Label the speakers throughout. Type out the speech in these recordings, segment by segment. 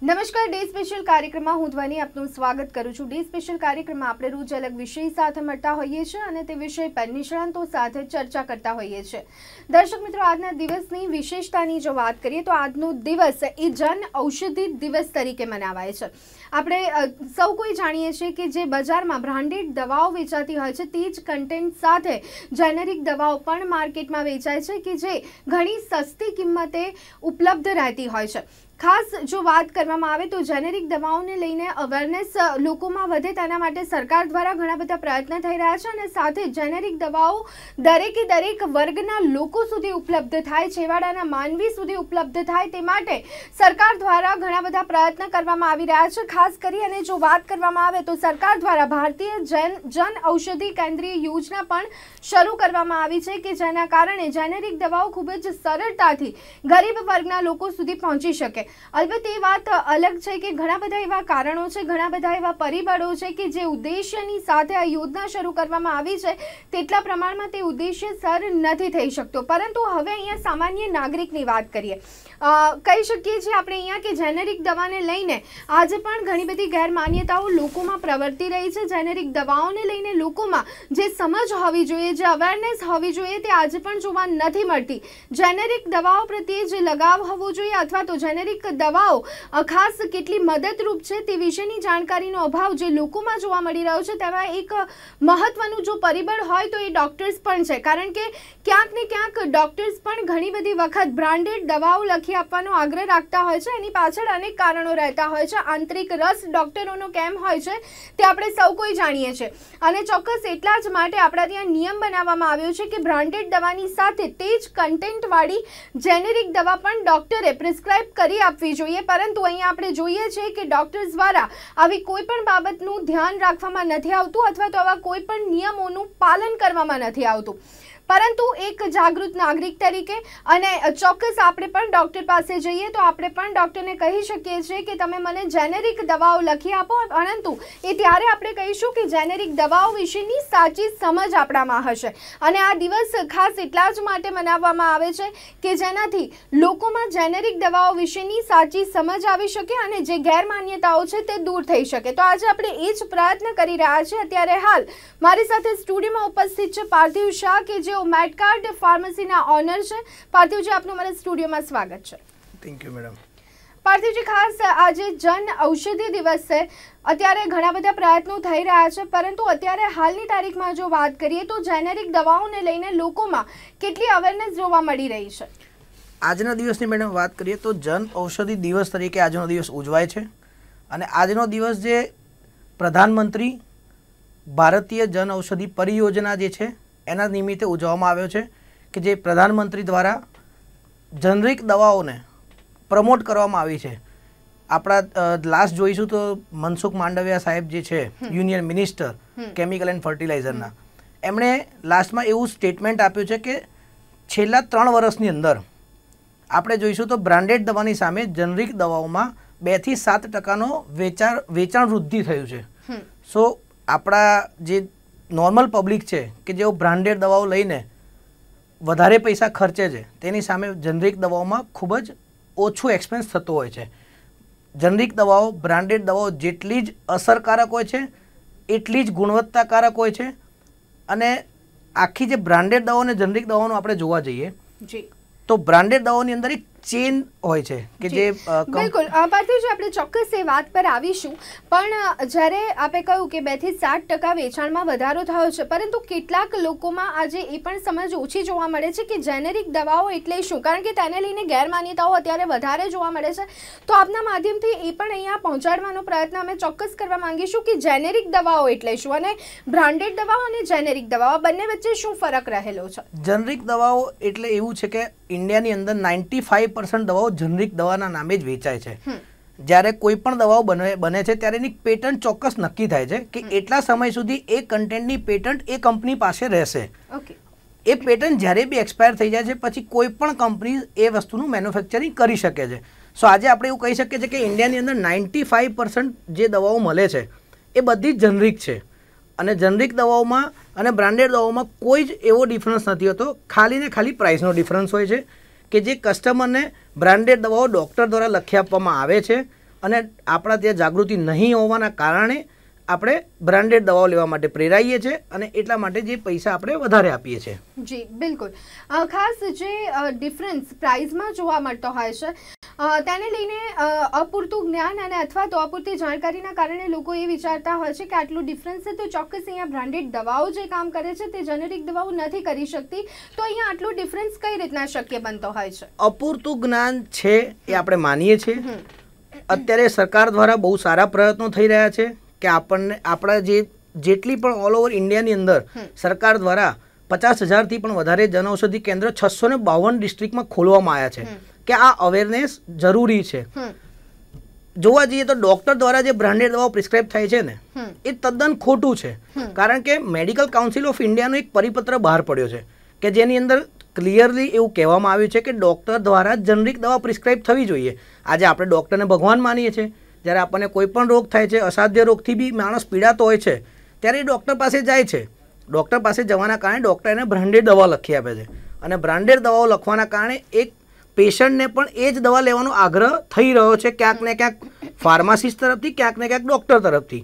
Speaker 1: નમસ્કાર, day special કાર્યક્રમમાં હું ધ્વની આપનું સ્વાગત કરું છું। ડે સ્પેશિયલ કાર્યક્રમમાં આપણે રોજ અલગ વિષય સાથે મળતા હોઈએ છીએ અને તે વિષય પર નિષ્ણાંતો સાથે ચર્ચા કરતા હોઈએ છીએ। દર્શક મિત્રો, આજના દિવસની વિશેષતાની જો વાત કરીએ તો આજનો દિવસ એ જન ઔષધિ દિવસ તરીકે મનાવાય છે। આપણે સૌ કોઈ જાણીએ છીએ કે જે બજારમાં બ્રાન્ડેડ દવાઓ વેચાતી હોય છે તે જ કન્ટેન્ટ સાથે જેનેરિક દવાઓ પણ માર્કેટમાં વેચાય છે કે જે ઘણી સસ્તી કિંમતે ઉપલબ્ધ રહેતી હોય છે। ખાસ જો વાત કરવામાં આવે તો જેનેરિક દવાઓને લઈને અવેરનેસ લોકોમાં વધે તેના માટે સરકાર દ્વારા ઘણા બધા પ્રયત્ન થઈ રહ્યા છે અને સાથે જેનેરિક દવાઓ દરેકે દરેક વર્ગના લોકો સુધી ઉપલબ્ધ થાય, છેવાડાના માનવી સુધી ઉપલબ્ધ થાય તે માટે સરકાર દ્વારા ઘણા બધા પ્રયત્ન કરવામાં આવી રહ્યા છે। ખાસ કરી અને જો વાત કરવામાં આવે તો સરકાર દ્વારા ભારતીય જન ઔષધિ કેન્દ્રીય યોજના પણ શરૂ કરવામાં આવી છે કે જેના કારણે જેનેરિક દવાઓ ખૂબ જ સરળતાથી ગરીબ વર્ગના લોકો સુધી પહોંચી શકે। અલબત્ત એ વાત અલગ છે કે ઘણા બધા એવા કારણો છે, ઘણા બધા એવા પરિબળો છે કે જે ઉદ્દેશ્યની સાથે આ યોજના શરૂ કરવામાં આવી છે તેટલા પ્રમાણમાં તે ઉદ્દેશ્ય સર નથી થઈ શકતો। પરંતુ હવે અહીંયા સામાન્ય નાગરિકની વાત કરીએ, કહી શકીએ છીએ આપણે અહીંયા કે જેનેરિક દવાને લઈને આજે પણ ઘણી બધી ગેરમાન્યતાઓ લોકોમાં પ્રવર્તી રહી છે। જેનેરિક દવાઓને લઈને લોકોમાં જે સમજ હોવી જોઈએ, જે અવેરનેસ હોવી જોઈએ તે આજે પણ જોવા નથી મળતી। જેનેરિક દવાઓ પ્રત્યે જે લગાવ હોવો જોઈએ અથવા તો જેનેરિક દવાઓ ખાસ કેટલી મદદરૂપ છે તે વિશેની જાણકારીનો અભાવ જે લોકોમાં જોવા મળી રહ્યો છે તેમાં એક મહત્વનું જો પરિબળ હોય તો એ ડોક્ટર્સ પણ છે। કારણ કે ક્યાંક ને ક્યાંક ડોક્ટર્સ પણ ઘણી બધી વખત બ્રાન્ડેડ દવાઓ લખી આપવાનો આગ્રહ રાખતા હોય છે। એની પાછળ અનેક કારણો રહેતા હોય છે। આંતરિક રસ ડોક્ટરોનો કેમ હોય છે તે આપણે સૌ કોઈ જાણીએ છીએ અને ચોક્કસ એટલા જ માટે આપણા ત્યાં નિયમ બનાવવામાં આવ્યો છે કે બ્રાન્ડેડ દવાની સાથે તે જ કન્ટેન્ટવાળી જેનેરિક દવા પણ ડોક્ટરે પ્રિસ્ક્રાઇબ કરી આપવી જોઈએ। પરંતુ અહીંયા આપણે જોઈએ છીએ કે ડોક્ટર્સ દ્વારા આવી કોઈ પણ બાબતનું ધ્યાન રાખવામાં નથી આવતું અથવા તો આવા કોઈ પણ નિયમોનું પાલન કરવામાં નથી આવતું। પરંતુ એક જાગૃત નાગરિક તરીકે અને ચોક્કસ આપણે પણ ડૉક્ટર પાસે જઈએ તો આપણે પણ ડૉક્ટરને કહી શકીએ છીએ કે તમે મને જેનેરિક દવાઓ લખી આપો, પરંતુ એ ત્યારે આપણે કહીશું કે જેનેરિક દવાઓ વિશેની સાચી સમજ આપણામાં હશે। અને આ દિવસ ખાસ એટલા જ માટે મનાવવામાં આવે છે કે જેનાથી લોકોમાં જેનેરિક દવાઓ વિશેની સાચી સમજ આવી શકે અને જે ગેરમાન્યતાઓ છે તે દૂર થઈ શકે। તો આજે આપણે એ જ પ્રયત્ન કરી રહ્યા છીએ। અત્યારે હાલ મારી સાથે સ્ટુડિયોમાં ઉપસ્થિત છે પાર્થિવ શાહ કે જે મેડકાર્ડ ફાર્મસીના ઓનર છે। પાર્થિવજી, આપનું મારા સ્ટુડિયોમાં સ્વાગત છે।
Speaker 2: Thank you madam.
Speaker 1: પાર્થિવજી, ખાસ આજે જન ઔષધિ દિવસ છે, અત્યારે ઘણા બધા પ્રયત્નો થઈ રહ્યા છે, પરંતુ અત્યારે હાલની તારીખમાં જો વાત કરીએ તો જેનેરિક દવાઓને લઈને લોકોમાં કેટલી અવેરનેસ જોવા મળી રહી છે?
Speaker 2: આજના દિવસની મેડમ વાત કરીએ તો જન ઔષધિ દિવસ તરીકે આજનો દિવસ ઉજવાય છે અને આજનો દિવસ જે પ્રધાનમંત્રી ભારતીય જન ઔષધિ પરિયોજના જે છે એના નિમિત્તે ઉજવવામાં આવ્યો છે કે જે પ્રધાનમંત્રી દ્વારા જેનેરિક દવાઓને પ્રમોટ કરવામાં આવી છે। આપણા લાસ્ટ જોઈશું તો મનસુખ માંડવિયા સાહેબ જે છે યુનિયન મિનિસ્ટર કેમિકલ એન્ડ ફર્ટિલાઇઝરના, એમણે લાસ્ટમાં એવું સ્ટેટમેન્ટ આપ્યું છે કે છેલ્લા 3 વર્ષની અંદર આપણે જોઈશું તો બ્રાન્ડેડ દવાની સામે જેનેરિક દવાઓમાં 2 થી 7% વેચાણ વૃદ્ધિ થયું છે। સો આપણા જે નોર્મલ પબ્લિક છે કે જેઓ બ્રાન્ડેડ દવાઓ લઈને વધારે પૈસા ખર્ચે છે તેની સામે જેનેરિક દવાઓમાં ખૂબ જ ઓછું એક્સપેન્સ થતો હોય છે। જેનેરિક દવાઓ બ્રાન્ડેડ દવાઓ જેટલી જ અસરકારક હોય છે એટલી જ ગુણવત્તાકારક હોય છે અને આખી જે બ્રાન્ડેડ દવાઓ અને જેનેરિક દવાઓનું આપણે જોવા જઈએ તો બ્રાન્ડેડ દવાઓની અંદર એક ચેન હોય છે કે જે
Speaker 1: બિલકુલ પાર્થિવજી, આપણે ચોક્કસ એ વાત પર આવીશું, પણ જ્યારે આપણે કહ્યું કે 2 થી 7% વેચાણમાં વધારો થયો છે, પરંતુ કેટલાક લોકોમાં આજે એ પણ સમજ ઓછી જોવા મળે છે કે જેનેરિક દવાઓ એટલે શું, કારણ કે તેને લઈને ગેરમાન્યતાઓ અત્યારે વધારે જોવા મળે છે। તો આપના માધ્યમથી એ પણ અહીંયા પહોંચાડવાનો પ્રયત્ન અમે ચોક્કસ કરવા માંગીશું કે જેનેરિક દવાઓ એટલે શું અને બ્રાન્ડેડ દવાઓ અને જેનેરિક દવાઓ બંને વચ્ચે શું ફરક રહેલો છે?
Speaker 2: જેનેરિક દવાઓ એટલે એવું છે કે ઇન્ડિયાની અંદર 95% દવાઓ જેનેરિક દવાના નામે જ વેચાય છે। જ્યારે કોઈ પણ દવાઓ બને છે ત્યારે એની પેટન્ટ ચોક્કસ નક્કી થાય છે કે એટલા સમય સુધી એ કન્ટેન્ટની પેટન્ટ એ કંપની પાસે રહેશે। એ પેટન્ટ જ્યારે બી એક્સપાયર થઈ જાય છે પછી કોઈ પણ કંપની એ વસ્તુનું મેન્યુફેક્ચરિંગ કરી શકે છે। સો આજે આપણે એવું કહી શકીએ છીએ કે ઇન્ડિયાની અંદર 95% જે દવાઓ મળે છે એ બધી જ જેનેરિક છે અને જેનેરિક દવાઓમાં અને બ્રાન્ડેડ દવાઓમાં કોઈ જ એવો ડિફરન્સ નથી હોતો, ખાલી ને ખાલી પ્રાઇસનો ડિફરન્સ હોય છે કે જે કસ્ટમરને બ્રાન્ડેડ દવાઓ ડૉક્ટર દ્વારા લખી આપવામાં આવે છે અને આપણા ત્યાં જાગૃતિ નહીં હોવાના કારણે આપણે બ્રાન્ડેડ દવાઓ લેવા માટે પ્રેરાઈએ છીએ અને એટલા માટે જે પૈસા આપણે વધારે આપીએ છીએ.
Speaker 1: જી બિલકુલ. ખાસ જે ડિફરન્સ પ્રાઇઝમાં જોવા મળતો હોય છે તેને લઈને અપૂરતું જ્ઞાન અને અથવા તો અપૂરતી જાણકારીના કારણે લોકો એ વિચારતા હોય છે કે આટલું ડિફરન્સ છે તો ચોક્કસ અહીંયા બ્રાન્ડેડ દવાઓ જે કામ કરે છે તે જેનેરિક દવાઓ નથી કરી શકતી, તો અહીંયા આટલું ડિફરન્સ કઈ રીતના શક્ય બનતો હોય છે?
Speaker 2: અપૂરતું જ્ઞાન છે એ આપણે માનીએ છીએ. અત્યારે સરકાર દ્વારા બહુ સારા પ્રયત્નો થઈ રહ્યા છે કે આપણને આપણા જેટલી પણ ઓલ ઓવર ઇન્ડિયાની અંદર સરકાર દ્વારા 50,000થી પણ વધારે જનઔષધિ કેન્દ્ર 652 ડિસ્ટ્રિક્ટમાં ખોલવામાં આવ્યા છે કે આ અવેરનેસ જરૂરી છે. જોવા જઈએ તો ડોક્ટર દ્વારા જે બ્રાન્ડેડ દવાઓ પ્રિસ્ક્રાઇબ થાય છે ને એ તદ્દન ખોટું છે, કારણ કે મેડિકલ કાઉન્સિલ ઓફ ઇન્ડિયાનો એક પરિપત્ર બહાર પડ્યો છે કે જેની અંદર ક્લિયરલી એવું કહેવામાં આવ્યું છે કે ડૉક્ટર દ્વારા જનરિક દવા પ્રિસ્ક્રાઇબ થવી જોઈએ. આજે આપણે ડૉક્ટરને ભગવાન માનીએ છીએ, જ્યારે આપણને કોઈ પણ રોગ થાય છે, અસાધ્ય રોગથી બી માણસ પીડાતો હોય છે ત્યારે એ ડૉક્ટર પાસે જાય છે. ડૉક્ટર પાસે જવાના કારણે ડૉક્ટર એને બ્રાન્ડેડ દવા લખી આપે છે અને બ્રાન્ડેડ દવાઓ લખવાના કારણે એક પેશન્ટને પણ એ જ દવા લેવાનો આગ્રહ થઈ રહ્યો છે, ક્યાંક ને ક્યાંક ફાર્માસિસ્ટ તરફથી, ક્યાંક ને ક્યાંક ડૉક્ટર તરફથી.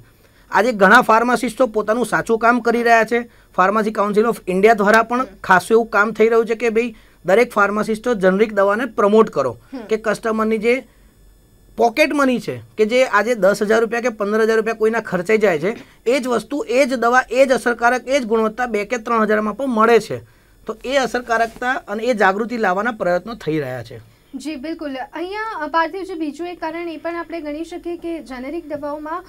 Speaker 2: આજે ઘણા ફાર્માસિસ્ટો પોતાનું સાચું કામ કરી રહ્યા છે. ફાર્મસી કાઉન્સિલ ઓફ ઇન્ડિયા દ્વારા પણ ખાસું એવું કામ થઈ રહ્યું છે કે ભાઈ દરેક ફાર્માસિસ્ટો જનરિક દવાને પ્રમોટ કરો કે કસ્ટમરની જે પોકેટ મની છે કે જે આજે 10,000 રૂપિયા કે 15,000 રૂપિયા કોઈના ખર્ચાઈ જાય છે, એ જ વસ્તુ, એ જ દવા, એ જ અસરકારક, એ જ ગુણવત્તા 2 કે 3,000માં પણ મળે છે. તો એ અસરકારકતા અને એ જાગૃતિ લાવવાના પ્રયત્નો થઈ રહ્યા છે.
Speaker 1: જી બિલકુલ. અહીંયા પાર્થિવજી બીજું એક કારણ એ પણ આપણે ગણી શકીએ કે જેનેરિક દવાઓમાં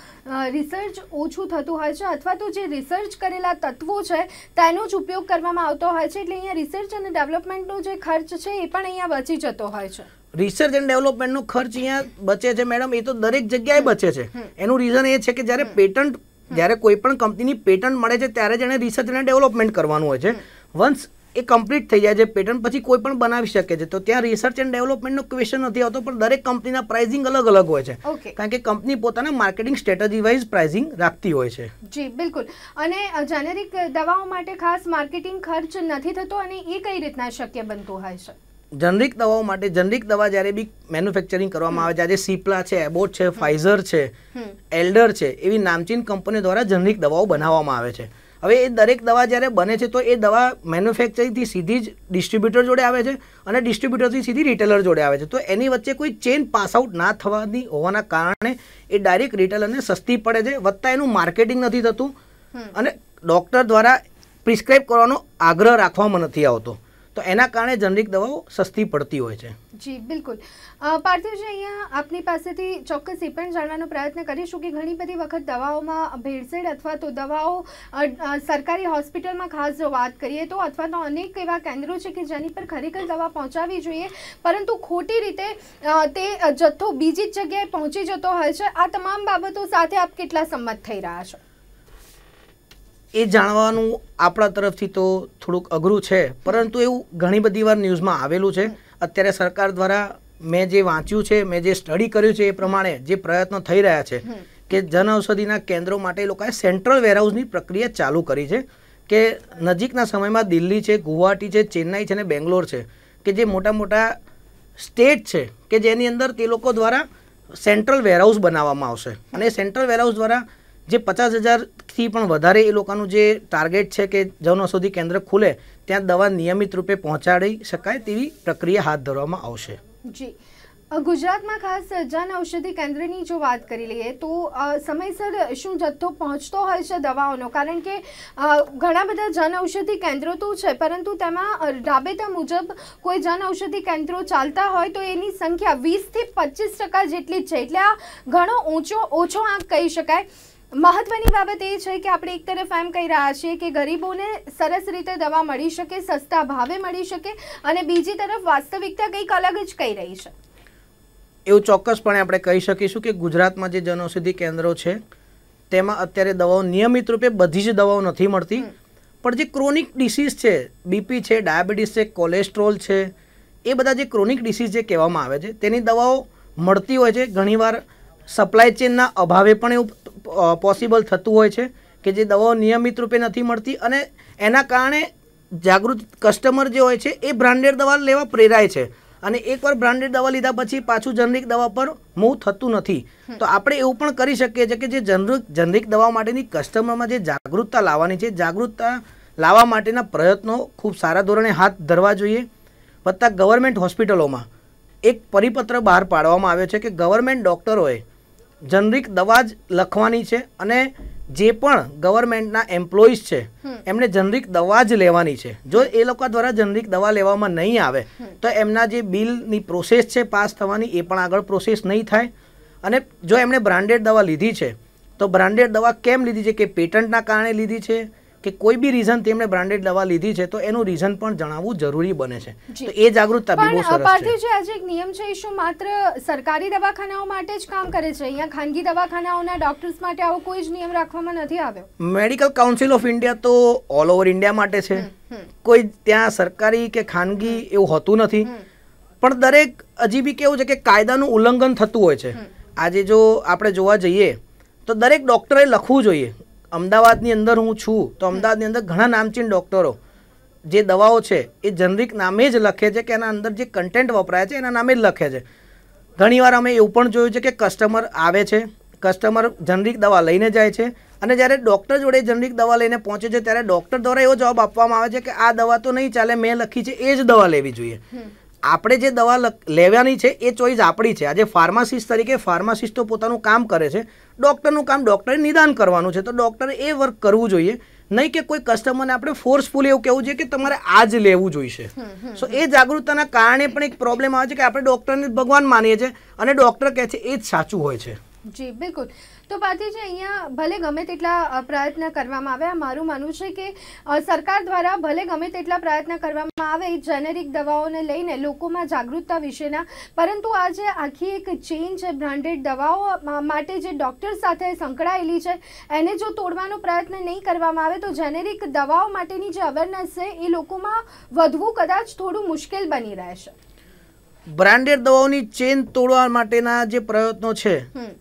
Speaker 1: રિસર્ચ ઓછું થતું હોય છે અથવા તો જે રિસર્ચ કરેલા તત્વો છે તેનો જ ઉપયોગ કરવામાં આવતો હોય છે, એટલે અહીંયા રિસર્ચ અને ડેવલપમેન્ટનો જે ખર્ચ છે એ પણ અહીંયા બચી જતો હોય છે.
Speaker 2: રિસર્ચ એન્ડ ડેવલપમેન્ટનો ખર્ચ અહીંયા બચે છે મેડમ, એ તો દરેક જગ્યાએ બચે છે. એનું રીઝન એ છે કે જ્યારે કોઈ પણ કંપનીની પેટન્ટ મળે છે ત્યારે જ એને રિસર્ચ અને ડેવલપમેન્ટ કરવાનું હોય છે. વન્સ એ કમ્પ્લીટ થઈ જાય છે પેટન્ટ પછી કોઈ પણ બનાવી શકે છે, તો ત્યાં રિસર્ચ એન્ડ ડેવલપમેન્ટનો ક્વેશ્ચન નથી આવતો. પણ દરેક કંપનીના પ્રાઇઝિંગ અલગ અલગ હોય છે, કારણ કે કંપની પોતાના માર્કેટિંગ સ્ટ્રેટેજી વાઇઝ પ્રાઇઝિંગ રાખતી હોય છે.
Speaker 1: જી બિલકુલ. અને જેનેરિક દવાઓ માટે ખાસ માર્કેટિંગ ખર્ચ નથી થતો અને એ કઈ રીતના શક્ય બનતું હોય છે?
Speaker 2: જનરિક દવાઓ માટે જનરિક દવા જ્યારે બી મેન્યુફેક્ચરિંગ કરવામાં આવે છે, આજે સિપ્લા છે, એબોટ છે, ફાઇઝર છે, એલ્ડર છે, એવી નામચીન કંપનીઓ દ્વારા જનરિક દવાઓ બનાવવામાં આવે છે. હવે એ દરેક દવા જ્યારે બને છે તો એ દવા મેન્યુફેક્ચરિંગથી સીધી જ ડિસ્ટ્રીબ્યુટર જોડે આવે છે અને ડિસ્ટ્રીબ્યુટરથી સીધી રિટેલર જોડે આવે છે. તો એની વચ્ચે કોઈ ચેન પાસ આઉટ ના થવાની હોવાના કારણે એ ડાયરેક્ટ રિટેલરને સસ્તી પડે છે, વત્તા એનું માર્કેટિંગ નથી થતું અને ડૉક્ટર દ્વારા પ્રિસ્ક્રાઇબ કરવાનો આગ્રહ રાખવામાં નથી આવતો. તો એના કારણે જનરિક દવાઓ સસ્તી પડતી હોય છે.
Speaker 1: જી બિલકુલ. પાર્થિવજી, અહીંયા આપની પાસેથી ચોક્કસ એ પણ જાણવાનો પ્રયત્ન કરીશું કે ઘણી બધી વખત દવાઓમાં ભેળસેળ અથવા તો દવાઓ સરકારી હોસ્પિટલમાં ખાસ જો વાત કરીએ તો અથવા તો અનેક એવા કેન્દ્રો છે કે જેની પર ખરેખર દવા પહોંચાડવી જોઈએ પરંતુ ખોટી રીતે તે જથ્થો બીજી જ જગ્યાએ પહોંચી જતો હોય છે. આ તમામ બાબતો સાથે આપ કેટલા સંમત થઈ રહ્યા છો?
Speaker 2: એ જાણવાનું આપણા તરફથી તો થોડુંક અઘરું છે, પરંતુ એવું ઘણી બધી વાર ન્યૂઝમાં આવેલું છે. અત્યારે સરકાર દ્વારા મેં જે વાંચ્યું છે, મેં જે સ્ટડી કર્યું છે એ પ્રમાણે જે પ્રયત્નો થઈ રહ્યા છે કે જનઔષધિના કેન્દ્રો માટે લોકોએ સેન્ટ્રલ વેરહાઉસની પ્રક્રિયા ચાલુ કરી છે કે નજીકના સમયમાં દિલ્હી છે, ગુવાહાટી છે, ચેન્નાઈ છે અને બેંગ્લોર છે કે જે મોટા મોટા સ્ટેટ છે કે જેની અંદર તે લોકો દ્વારા સેન્ટ્રલ વેરહાઉસ બનાવવામાં આવશે અને સેન્ટ્રલ વેરહાઉસ દ્વારા જે 50,000થી પણ વધારે એ લોકોનું જે ટાર્ગેટ છે કે જનઔષધિ કેન્દ્ર ખુલે ત્યાં દવા નિયમિત રૂપે પહોંચાડી શકાય તેવી પ્રક્રિયા હાથ ધરવામાં આવશે.
Speaker 1: જી. ગુજરાતમાં ખાસ જનઔષધિ કેન્દ્રની જો વાત કરી લઈએ તો સમયસર શું જથ્થો પહોંચતો હોય છે દવાઓનો? કારણ કે ઘણા બધા જનઔષધિ કેન્દ્રો તો છે પરંતુ તેમાં રાબેતા મુજબ કોઈ જનઔષધિ કેન્દ્રો ચાલતા હોય તો એની સંખ્યા 20થી 25% જેટલી જ છે, એટલે આ ઘણો ઓછો આંક કહી શકાય. મહત્વની બાબત એ છે કે આપણે એક તરફ એમ કહી રહ્યા છીએ કે ગરીબોને સરસ રીતે દવા મળી શકે, સસ્તા ભાવે મળી શકે અને બીજી તરફ વાસ્તવિકતા કંઈક અલગ જ કહી રહી છે.
Speaker 2: એવું ચોક્કસપણે આપણે કહી શકીશું કે ગુજરાતમાં જે જનઔષધિ કેન્દ્રો છે તેમાં અત્યારે દવાઓ નિયમિત રૂપે બધી જ દવાઓ નથી મળતી, પણ જે ક્રોનિક ડિસીઝ છે, બીપી છે, ડાયાબિટીસ છે, કોલેસ્ટ્રોલ છે, એ બધા જે ક્રોનિક ડિસીઝ જે કહેવામાં આવે છે તેની દવાઓ મળતી હોય છે. ઘણીવાર સપ્લાય ચેનના અભાવે પણ એવું પોસિબલ થતું હોય છે કે જે દવાઓ નિયમિત રૂપે નથી મળતી અને એના કારણે જાગૃત કસ્ટમર જે હોય છે એ બ્રાન્ડેડ દવા લેવા પ્રેરાય છે અને એકવાર બ્રાન્ડેડ દવા લીધા પછી પાછું જનરિક દવા પર મૂવ થતું નથી. તો આપણે એવું પણ કરી શકીએ છીએ કે જે જનરિક દવા માટેની કસ્ટમરમાં જે જાગૃતતા લાવવાની છે, જાગૃતતા લાવવા માટેના પ્રયત્નો ખૂબ સારા ધોરણે હાથ ધરવા જોઈએ. વત્તા ગવર્મેન્ટ હોસ્પિટલોમાં એક પરિપત્ર બહાર પાડવામાં આવ્યો છે કે ગવર્મેન્ટ ડૉક્ટરોએ જનરિક દવા જ લખવાની છે અને જે પણ ગવર્મેન્ટના એમ્પ્લોઈઝ છે એમને જનરિક દવા જ લેવાની છે. જો એ લોકો દ્વારા જનરિક દવા લેવામાં નહીં આવે તો એમના જે બિલની પ્રોસેસ છે પાસ થવાની એ પણ આગળ પ્રોસેસ નહીં થાય. અને જો એમણે બ્રાન્ડેડ દવા લીધી છે તો બ્રાન્ડેડ દવા કેમ લીધી છે, કે પેટન્ટના કારણે લીધી છે કે કોઈ બી રીઝન તેમણે બ્રાન્ડેડ દવા લીધી છે, તો એનું રીઝન પણ જણાવવું જરૂરી બને છે. તો એ જાગૃતતા બી બહુ સરસ છે.
Speaker 1: આજે એક નિયમ છે, શું માત્ર સરકારી દવાખાનાઓ માટે જ કામ કરે છે? અહીંયા ખાનગી દવાખાનાઓના ડોક્ટર્સ માટે આવો કોઈ જ નિયમ રાખવામાં નથી આવ્યો.
Speaker 2: મેડિકલ કાઉન્સિલ ઓફ ઇન્ડિયા તો ઓલ ઓવર ઇન્ડિયા માટે છે, કોઈ ત્યાં સરકારી કે ખાનગી એવું હોતું નથી. પણ દરેક હજી બી કેવું છે કે કાયદાનું ઉલ્લંઘન થતું હોય છે. આજે જો આપણે જોવા જઈએ તો દરેક ડૉક્ટરે લખવું જોઈએ. અમદાવાદની અંદર હું છું તો અમદાવાદની અંદર ઘણા નામચીન ડૉક્ટરો જે દવાઓ છે એ જનરિક નામે જ લખે છે, કે એના અંદર જે કન્ટેન્ટ વપરાય છે એના નામે જ લખે છે. ઘણીવાર અમે એવું પણ જોયું છે કે કસ્ટમર આવે છે, કસ્ટમર જનરિક દવા લઈને જાય છે અને જ્યારે ડૉક્ટર જોડે જનરિક દવા લઈને પહોંચે છે ત્યારે ડૉક્ટર દ્વારા એવો જવાબ આપવામાં આવે છે કે આ દવા તો નહીં ચાલે, મેં લખી છે એ જ દવા લેવી જોઈએ. આપણે જે દવા લેવાની છે એ ચોઈસ આપણી છે. આજે ફાર્માસિસ્ટ તરીકે ફાર્માસિસ્ટો પોતાનું કામ કરે છે, ડૉક્ટરનું કામ ડૉક્ટરે નિદાન કરવાનું છે, તો ડૉક્ટરે એ વર્ક કરવું જોઈએ, નહીં કે કોઈ કસ્ટમરને આપણે ફોર્સફુલી એવું કહેવું જોઈએ કે તમારે આ જ લેવું જોઈશે. સો એ જાગૃતતાના કારણે પણ એક પ્રોબ્લેમ આવે છે કે આપણે ડૉક્ટરને ભગવાન માનીએ છીએ અને ડૉક્ટર કહે છે એ જ સાચું હોય છે.
Speaker 1: જી બિલકુલ. તો પાર્થિવજી, અહીંયા ભલે ગમે તેટલા પ્રયત્ન કરવામાં આવે, મારું માનવું છે કે સરકાર દ્વારા ભલે ગમે તેટલા પ્રયત્ન કરવામાં આવે જેનેરિક દવાઓને લઈને લોકોમાં જાગૃતતા વિશેના, પરંતુ આ જે આખી એક ચેઇન છે બ્રાન્ડેડ દવાઓ માટે જે ડૉક્ટર સાથે સંકળાયેલી છે એને જો તોડવાનો પ્રયત્ન નહીં કરવામાં આવે તો જેનેરિક દવાઓ માટેની જે અવેરનેસ છે એ લોકોમાં વધવું કદાચ થોડું મુશ્કેલ બની રહેશે.
Speaker 2: બ્રાન્ડેડ દવાઓની ચેન તોડવા માટેના જે પ્રયત્નો છે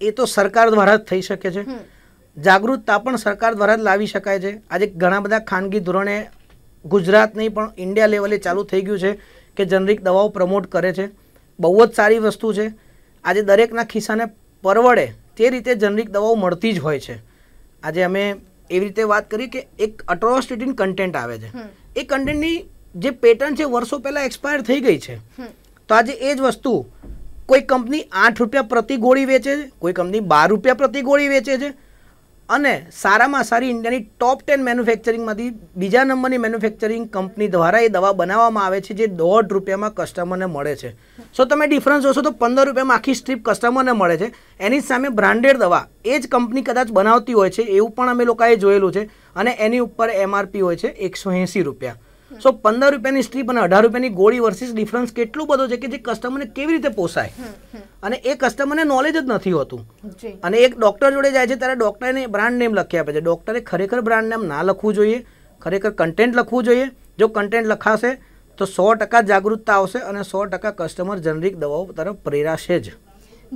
Speaker 2: એ તો સરકાર દ્વારા જ થઈ શકે છે. જાગૃતતા પણ સરકાર દ્વારા જ લાવી શકાય છે. આજે ઘણા બધા ખાનગી ધોરણે ગુજરાત નહીં પણ ઇન્ડિયા લેવલે ચાલુ થઈ ગયું છે કે જનરિક દવાઓ પ્રમોટ કરે છે. બહુ જ સારી વસ્તુ છે. આજે દરેકના ખિસ્સાને પરવડે તે રીતે જનરિક દવાઓ મળતી જ હોય છે. આજે અમે એવી રીતે વાત કરી કે એક અટ્રોસ્ટેટિન કન્ટેન્ટ આવે છે, એ કન્ટેન્ટની જે પેટર્ન છે વર્ષો પહેલાં એક્સપાયર થઈ ગઈ છે. તો આજે એ જ વસ્તુ કોઈ કંપની 8 રૂપિયા પ્રતિ ગોળી વેચે છે, કોઈ કંપની 12 રૂપિયા પ્રતિ ગોળી વેચે છે અને સારામાં સારી ઇન્ડિયાની ટોપ 10 મેન્યુફેક્ચરિંગમાંથી બીજા નંબરની મેન્યુફેક્ચરિંગ કંપની દ્વારા એ દવા બનાવવામાં આવે છે જે 1.5 રૂપિયામાં કસ્ટમરને મળે છે. સો તમે ડિફરન્સ જોશો તો 15 રૂપિયામાં આખી સ્ટ્રીપ કસ્ટમરને મળે છે. એની સામે બ્રાન્ડેડ દવા એ જ કંપની કદાચ બનાવતી હોય છે, એવું પણ અમે લોકોએ જોયેલું છે, અને એની ઉપર MRP હોય છે 180 રૂપિયા. સો 15 રૂપિયાની સ્ટ્રીપ અને 18 રૂપિયાની ગોળી વર્સિસ ડિફરન્સ કેટલું બધો છે કે જે કસ્ટમરને કેવી રીતે પોસાય, અને એ કસ્ટમરને નોલેજ જ નથી હોતું. અને એક ડૉક્ટર જોડે જાય છે ત્યારે ડૉક્ટરને બ્રાન્ડ નેમ લખી આપે છે. ડૉક્ટરે ખરેખર બ્રાન્ડ નેમ ના લખવું જોઈએ, ખરેખર કન્ટેન્ટ લખવું જોઈએ. જો કન્ટેન્ટ લખાશે તો 100% જાગૃતતા આવશે અને 100% કસ્ટમર જનરિક દવાઓ તરફ પ્રેરાશે જ.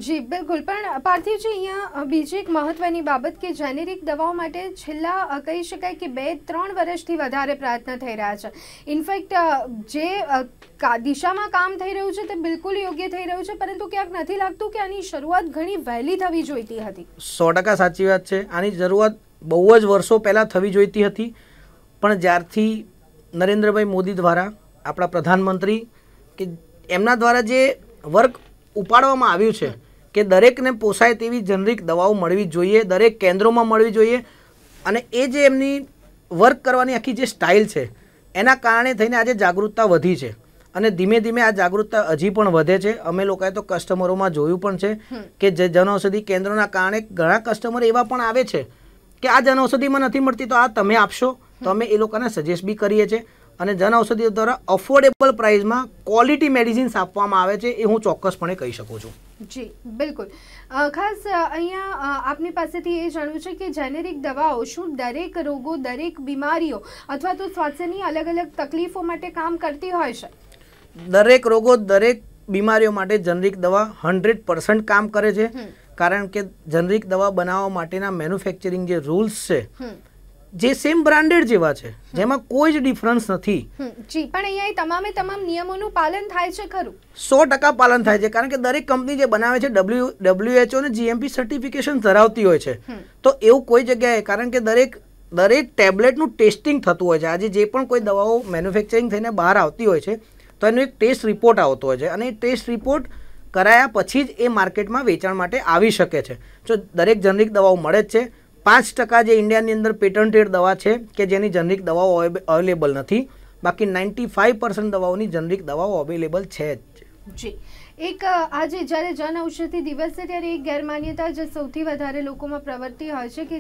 Speaker 1: જી બિલકુલ. પણ પાર્થિવજી, અહીંયા બીજી એક મહત્વની બાબત કે જેનેરિક દવાઓ માટે છેલ્લા કહી શકાય કે 2-3 વર્ષથી વધારે પ્રયત્ન થઈ રહ્યા છે. ઇનફેક્ટ જે દિશામાં કામ થઈ રહ્યું છે તે બિલકુલ યોગ્ય થઈ રહ્યું છે, પરંતુ ક્યાંક નથી લાગતું કે આની શરૂઆત ઘણી વહેલી થવી જોઈતી હતી?
Speaker 2: 100% સાચી વાત છે. આની શરૂઆત બહુ જ વર્ષો પહેલાં થવી જોઈતી હતી, પણ જ્યારથી નરેન્દ્રભાઈ મોદી દ્વારા આપણા પ્રધાનમંત્રી કે એમના દ્વારા જે વર્ક ઉપાડવામાં આવ્યું છે કે દરેકને પોસાય તેવી જનરિક દવાઓ મળવી જોઈએ, દરેક કેન્દ્રોમાં મળવી જોઈએ, અને એ જે એમની વર્ક કરવાની આખી જે સ્ટાઇલ છે એના કારણે થઈને આજે જાગૃતતા વધી છે અને ધીમે ધીમે આ જાગૃતતા હજી પણ વધે છે. અમે લોકોએ તો કસ્ટમરોમાં જોયું પણ છે કે જે જનઔષધિ કેન્દ્રોના કારણે ઘણા કસ્ટમર એવા પણ આવે છે કે આ જનઔષધિમાં નથી મળતી તો આ તમે આપશો, તો અમે એ લોકોને સજેસ્ટ બી કરીએ છીએ. અને જનઔષધિઓ દ્વારા અફોર્ડેબલ પ્રાઇસમાં ક્વોલિટી મેડિસિન્સ આપવામાં આવે છે, એ હું ચોક્કસપણે કહી શકું છું.
Speaker 1: જી બિલકુલ. ખાસ અહીંયા આપની પાસેથી એ જાણવું છે કે જેનેરિક દવાઓ શું દરેક રોગો, દરેક બીમારીઓ અથવા તો સ્વાસ્થ્યની અલગ અલગ તકલીફો માટે કામ કરતી હોય છે?
Speaker 2: દરેક રોગો, દરેક બીમારીઓ માટે જનરિક દવા 100% કામ કરે છે, કારણ કે જનરિક દવા બનાવવા માટેના મેન્યુફેક્ચરિંગ જે રૂલ્સ છે જે સેમ બ્રાન્ડેડ જેવા છે, જેમાં કોઈ જ ડિફરન્સ નથી.
Speaker 1: જી, પણ અહીંયા તમામે તમામ નિયમોનું પાલન થાય છે ખરું?
Speaker 2: 100% પાલન થાય છે, કારણ કે દરેક કંપની જે બનાવે છે WHO અને GMP સર્ટિફિકેશન ધરાવતી હોય છે. તો એવું કોઈ જગ્યાએ, કારણ કે દરેક ટેબ્લેટનું ટેસ્ટિંગ થતું હોય છે. આજે જે પણ કોઈ દવાઓ મેન્યુફેક્ચરિંગ થઈને બહાર આવતી હોય છે તો એનો એક ટેસ્ટ રિપોર્ટ આવતો હોય છે, અને એ ટેસ્ટ રિપોર્ટ કરાયા પછી જ એ માર્કેટમાં વેચાણ માટે આવી શકે છે. જો દરેક જનરિક દવાઓ મળે જ છે. 5% જે ઇન્ડિયાની અંદર પેટન્ટેડ દવા છે કે જેની જનરિક દવાઓ અવેલેબલ નથી, બાકી 95% દવાઓની જનરિક દવાઓ અવેલેબલ છે જ.
Speaker 1: જી, એક આજે જ્યારે જન ઔષધિ દિવસ છે ત્યારે એક ગેરમાન્યતા જે સૌથી વધારે લોકોમાં પ્રવર્તી હોય છે કે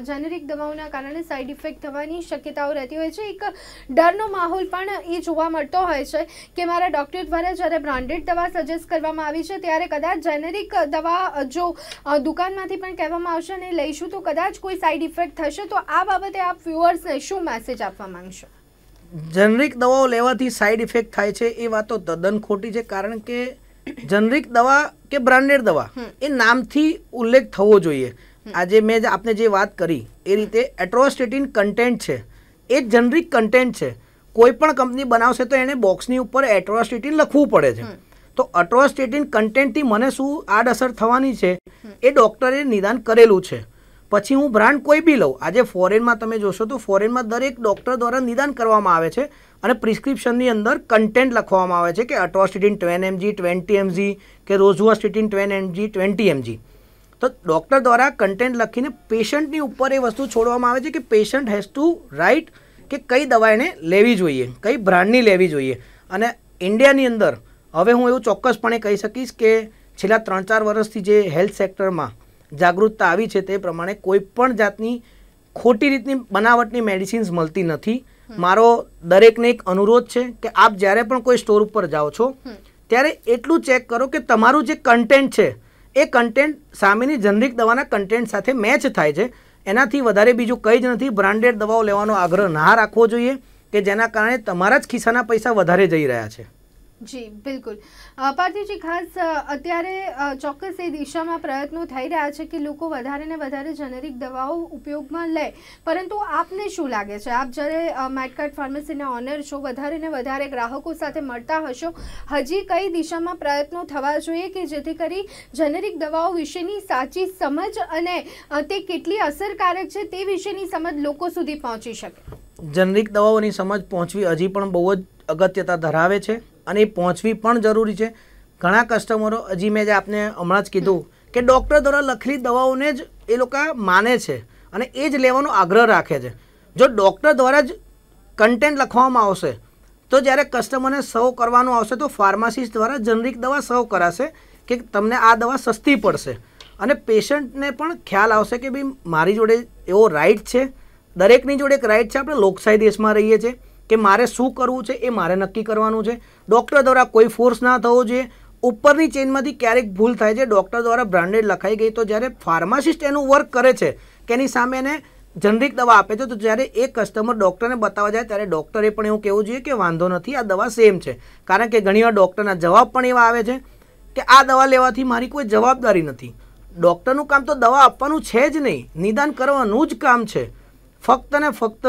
Speaker 1: જેનેરિક દવાઓના કારણે સાઈડ ઇફેક્ટ થવાની શક્યતાઓ રહેતી હોય છે. એક ડરનો માહોલ પણ એ જોવા મળતો હોય છે કે મારા ડૉક્ટર દ્વારા જ્યારે બ્રાન્ડેડ દવા સજેસ્ટ કરવામાં આવી છે ત્યારે કદાચ જેનેરિક દવા જો દુકાનમાંથી પણ કહેવામાં આવશે અને લઈશું તો કદાચ કોઈ સાઈડ ઇફેક્ટ થશે. તો આ બાબતે આપ વ્યુઅર્સને શું મેસેજ આપવા માંગશો?
Speaker 2: જનરિક દવાઓ લેવાથી સાઈડ ઇફેક્ટ થાય છે એ વાતો તદ્દન ખોટી છે, કારણ કે જનરિક દવા કે બ્રાન્ડેડ દવા એ નામથી ઉલ્લેખ થવો જોઈએ. આજે મેં આપને જે વાત કરી એ રીતે એટ્રોસ્ટેટિન કન્ટેન્ટ છે, એ જનરિક કન્ટેન્ટ છે. કોઈ પણ કંપની બનાવશે તો એને બોક્સની ઉપર એટ્રોસ્ટેટિન લખવું પડે છે. તો એટ્રોસ્ટેટિન કન્ટેન્ટથી મને શું આડઅસર થવાની છે એ ડૉક્ટરે નિદાન કરેલું છે. પછી હું બ્રાન્ડ કોઈ બી લઉં. આજે ફોરેનમાં તમે જોશો તો ફોરેનમાં દરેક ડૉક્ટર દ્વારા નિદાન કરવામાં આવે છે અને પ્રિસ્ક્રિપ્શનની અંદર કન્ટેન્ટ લખવામાં આવે છે કે એટ્રોસ્ટેટિન 10 mg 20 mg કે રોઝુઆસ્ટેટિન 10 mg 20 mg. તો ડૉક્ટર દ્વારા કન્ટેન્ટ લખીને પેશન્ટની ઉપર એ વસ્તુ છોડવામાં આવે છે કે પેશન્ટ હેઝ ટુ રાઇટ કે કઈ દવા એને લેવી જોઈએ, કઈ બ્રાન્ડની લેવી જોઈએ. અને ઇન્ડિયાની અંદર હવે હું એવું ચોક્કસપણે કહી શકીશ કે છેલ્લા 3-4 વર્ષથી જે હેલ્થ સેક્ટરમાં જાગૃતતા આવી છે તે પ્રમાણે કોઈ પણ જાતની ખોટી રીતની બનાવટની મેડિસિન્સ મળતી નથી. મારો દરેકને એક અનુરોધ છે કે આપ જ્યારે પણ કોઈ સ્ટોર ઉપર જાઓ છો ત્યારે એટલું ચેક કરો કે તમારું જે કન્ટેન્ટ છે એ કન્ટેન્ટ સામેની જનરિક દવાના કન્ટેન્ટ સાથે મેચ થાય છે. એનાથી વધારે બીજું કંઈ જ નથી. બ્રાન્ડેડ દવાઓ લેવાનો આગ્રહ ના રાખવો જોઈએ કે જેના કારણે તમારા જ ખિસ્સાના પૈસા વધારે જઈ રહ્યા છે.
Speaker 1: જી બિલકુલ. પાર્થિવજી, ખાસ અત્યારે ચોક્કસ એ દિશામાં પ્રયત્નો થઈ રહ્યા છે કે લોકો વધારે ને વધારે જેનેરિક દવાઓ ઉપયોગમાં લે, પરંતુ આપને શું લાગે છે, આપ જ્યારે મેડકાર્ટ ફાર્મસીના ઓનર છો, વધારે ને વધારે ગ્રાહકો સાથે મળતા હશો, હજી કઈ દિશામાં પ્રયત્નો થવા જોઈએ કે જેથી કરી જેનેરિક દવાઓ વિશેની સાચી સમજ અને તે કેટલી અસરકારક છે તે વિશેની સમજ લોકો સુધી પહોંચી શકે?
Speaker 2: જેનેરિક દવાઓની સમજ પહોંચવી હજી પણ બહુ જ અગત્યતા ધરાવે છે અને એ પહોંચવી પણ જરૂરી છે. ઘણા કસ્ટમરો, હજી મેં જે આપને હમણાં જ કીધું કે ડૉક્ટર દ્વારા લખેલી દવાઓને જ એ લોકો માને છે અને એ જ લેવાનો આગ્રહ રાખે છે. જો ડૉક્ટર દ્વારા જ કન્ટેન્ટ લખવામાં આવશે તો જ્યારે કસ્ટમરને સર્વ કરવાનું આવશે તો ફાર્માસિસ્ટ દ્વારા જનરિક દવા સર્વ કરાશે કે તમને આ દવા સસ્તી પડશે, અને પેશન્ટને પણ ખ્યાલ આવશે કે ભાઈ મારી જોડે એવો રાઇટ છે. દરેકની જોડે એક રાઇટ છે. આપણે લોકશાહી દેશમાં રહીએ છીએ કે મારે શું કરવું છે એ મારે નક્કી કરવાનું છે. ડૉક્ટર દ્વારા કોઈ ફોર્સ ના થવો જોઈએ. ઉપરની ચેઇનમાંથી ક્યારેક ભૂલ થાય છે, ડૉક્ટર દ્વારા બ્રાન્ડેડ લખાઈ ગઈ તો જ્યારે ફાર્માસિસ્ટ એનું વર્ક કરે છે કે એની સામે એને જનરિક દવા આપે છે, તો જ્યારે એ કસ્ટમર ડૉક્ટરને બતાવવા જાય ત્યારે ડૉક્ટરે પણ એવું કહેવું જોઈએ કે વાંધો નથી, આ દવા સેમ છે. કારણ કે ઘણીવાર ડૉક્ટરના જવાબ પણ એવા આવે છે કે આ દવા લેવાથી મારી કોઈ જવાબદારી નથી. ડૉક્ટરનું કામ તો દવા આપવાનું છે જ નહીં, નિદાન કરવાનું જ કામ છે. ફક્ત ને ફક્ત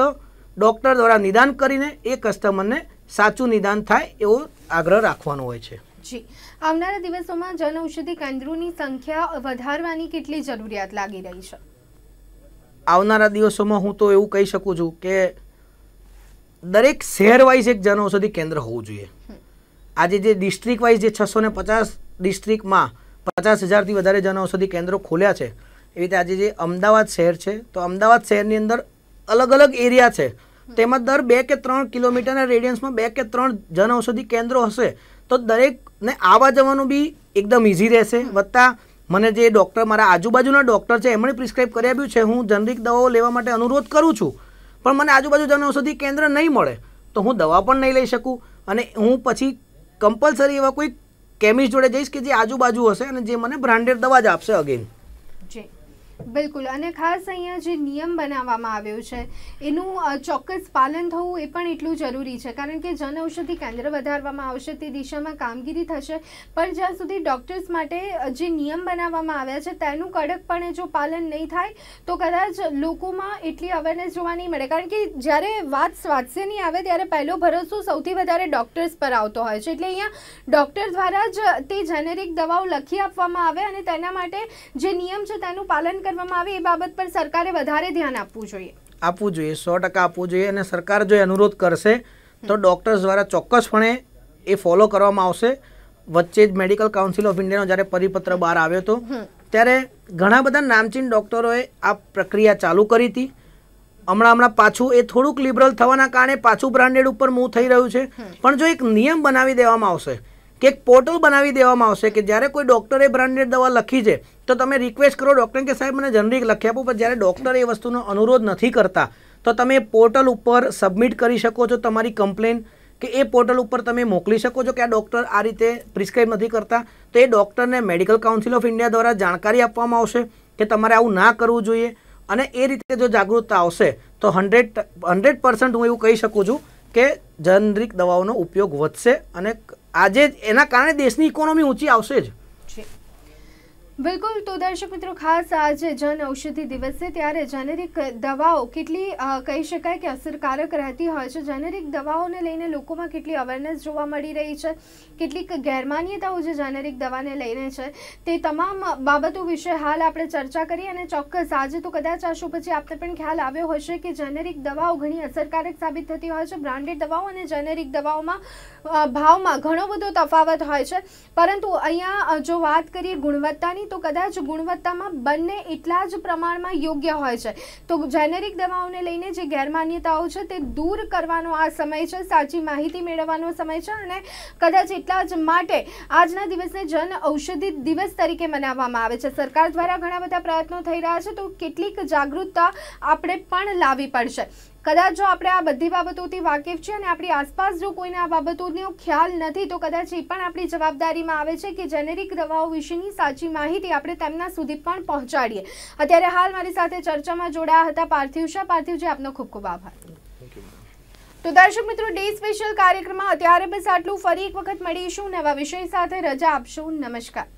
Speaker 2: ડૉક્ટર દ્વારા નિદાન કરીને એ કસ્ટમરને સાચું નિદાન થાય એવો આગ્રહ રાખવાનો હોય છે.
Speaker 1: જી, આવનારા દિવસોમાં જન ઔષધિ કેન્દ્રોની સંખ્યા વધારવાની કેટલી જરૂરિયાત લાગી રહી છે?
Speaker 2: આવનારા દિવસોમાં હું તો એવું કહી શકું છું કે દરેક શહેર વાઇઝ એક જન ઔષધિ કેન્દ્ર હોવું જોઈએ. આજે જે ડિસ્ટ્રિક્ટ વાઇઝ જે 650 ડિસ્ટ્રિક્ટમાં 50,000થી વધારે જન ઔષધિ કેન્દ્રો ખોલ્યા છે, એવી રીતે આજે જે અમદાવાદ શહેર છે તો અમદાવાદ શહેરની અંદર અલગ અલગ એરિયા છે, તેમાં દર 2 કે 3 કિલોમીટરના રેડિયન્સમાં 2 કે 3 જન ઔષધિ કેન્દ્રો હશે તો દરેકને આવવા જવાનું બી એકદમ ઇઝી રહેશે. વત્તા મને જે ડૉક્ટર, મારા આજુબાજુના ડૉક્ટર છે એમણે પ્રિસ્ક્રાઇબ કરી આપ્યું છે, હું જનરિક દવાઓ લેવા માટે અનુરોધ કરું છું, પણ મને આજુબાજુ જન ઔષધિ કેન્દ્ર નહીં મળે તો હું દવા પણ નહીં લઈ શકું, અને હું પછી કમ્પલસરી એવા કોઈ કેમિસ્ટ જોડે જઈશ કે જે આજુબાજુ હશે અને જે મને બ્રાન્ડેડ દવા જ આપશે અગેન.
Speaker 1: જી, બિલકુલ, અને ખાસ અહીંયા જે નિયમ બનાવવામાં આવ્યો છે એનું ચોક્કસ પાલન થવું એ પણ એટલું જરૂરી છે, કારણ કે જન ઔષધિ કેન્દ્ર વધારવામાં આવશે, તે દિશામાં કામગીરી થશે, પણ જ્યાં સુધી ડૉક્ટર્સ માટે જે નિયમ બનાવવામાં આવ્યા છે તેનું કડકપણે જો પાલન નહીં થાય તો કદાચ લોકોમાં એટલી અવેરનેસ જોવા નહીં મળે, કારણ કે જ્યારે વાત સ્વાસ્થ્યની આવે ત્યારે પહેલો ભરોસો સૌથી વધારે ડૉક્ટર્સ પર આવતો હોય છે, એટલે અહીંયા ડૉક્ટર દ્વારા જ તે જેનેરિક દવાઓ લખી આપવામાં આવે અને તેના માટે જે નિયમ છે તેનું પાલન કરવામાં આવે, એ બાબત પર સરકારે વધારે ધ્યાન આપવું જોઈએ.
Speaker 2: 100% આપવું જોઈએ, અને સરકાર જો અનુરોધ કરશે તો ડૉક્ટર્સ દ્વારા ચોક્કસપણે એ ફોલો કરવામાં આવશે. વચ્ચે જ મેડિકલ કાઉન્સિલ ઓફ ઇન્ડિયાનો જ્યારે પરિપત્ર બહાર આવ્યો હતો ત્યારે ઘણા બધા નામચીન ડૉક્ટરોએ આ પ્રક્રિયા ચાલુ કરી હતી. હમણાં પાછું એ થોડુંક લિબરલ થવાના કારણે પાછું બ્રાન્ડેડ ઉપર મૂવ થઈ રહ્યું છે, પણ જો એક નિયમ બનાવી દેવામાં આવશે કે એક પોર્ટલ બનાવી દેવામાં આવશે કે જ્યારે કોઈ ડૉક્ટરે બ્રાન્ડેડ દવા લખી છે તો તમે રિક્વેસ્ટ કરો ડૉક્ટરને કે સાહેબ મને જનરિક લખી આપો, પણ જ્યારે ડૉક્ટર એ વસ્તુનો અનુરોધ નથી કરતા તો તમે પોર્ટલ ઉપર સબમિટ કરી શકો છો તમારી કમ્પ્લેન, કે એ પોર્ટલ ઉપર તમે મોકલી શકો છો કે આ ડૉક્ટર આ રીતે પ્રિસ્ક્રાઇબ નથી કરતા, તો એ ડૉક્ટરને મેડિકલ કાઉન્સિલ ઓફ ઇન્ડિયા દ્વારા જાણકારી આપવામાં આવશે કે તમારે આવું ના કરવું જોઈએ. અને એ રીતે જો જાગૃતતા આવશે તો 100% હું એવું કહી શકું છું કે જનરિક દવાઓનો ઉપયોગ વધશે, અને આજે એના કારણે દેશની ઇકોનોમી ઊંચી આવશે જ.
Speaker 1: બિલકુલ. તો દર્શક મિત્રો, ખાસ આજે જન ઔષધિ દિવસ છે ત્યારે જેનેરિક દવાઓ કેટલી કહી શકાય કે અસરકારક રહેતી હોય છે, જેનેરિક દવાઓને લઈને લોકોમાં કેટલી અવેરનેસ જોવા મળી રહી છે, કેટલીક ગેરમાન્યતાઓ જે જેનેરિક દવાને લઈને છે, તે તમામ બાબતો વિશે હાલ આપણે ચર્ચા કરી, અને ચોક્કસ આજે તો કદાચ આ શો પછી આપને પણ ખ્યાલ આવ્યો હશે કે જેનેરિક દવાઓ ઘણી અસરકારક સાબિત થતી હોય છે. બ્રાન્ડેડ દવાઓ અને જેનેરિક દવાઓમાં ભાવમાં ઘણો બધો તફાવત હોય છે, પરંતુ અહીંયા જો વાત કરીએ ગુણવત્તાની તો કદાચ ગુણવત્તામાં બંને એટલા જ પ્રમાણમાં યોગ્ય હોય છે. તો જેનેરિક દવાઓને લઈને જે ગેરમાન્યતાઓ છે તે દૂર કરવાનો આ સમય છે, સાચી માહિતી મેળવવાનો સમય છે, અને કદાચ એટલા જ માટે આજના દિવસને જન ઔષધિ દિવસ તરીકે મનાવવામાં આવે છે. સરકાર દ્વારા ઘણા બધા પ્રયત્નો થઈ રહ્યા છે, તો કેટલીક જાગૃતતા આપણે પણ લાવવી પડશે. કદાચ જો આપણે આ બધી બાબતોથી વાકેફ છીએ અને આપણી આસપાસ જો કોઈને આ બાબતોનો ખ્યાલ નથી તો કદાચ એ પણ આપણી જવાબદારીમાં આવે છે કે જેનેરિક દવાઓ વિશેની સાચી માહિતી આપણે તેમના સુધી પણ પહોંચાડીએ. અત્યારે હાલ મારી સાથે ચર્ચામાં જોડાયા હતા પાર્થિવ શાહ. પાર્થિવજી, આપનો ખૂબ ખૂબ આભાર. તો દર્શક મિત્રો, ડે સ્પેશિયલ કાર્યક્રમમાં અત્યારે બસ આટલું. ફરી એક વખત મળીશું નવા વિષય સાથે. રજા આપશો. નમસ્કાર.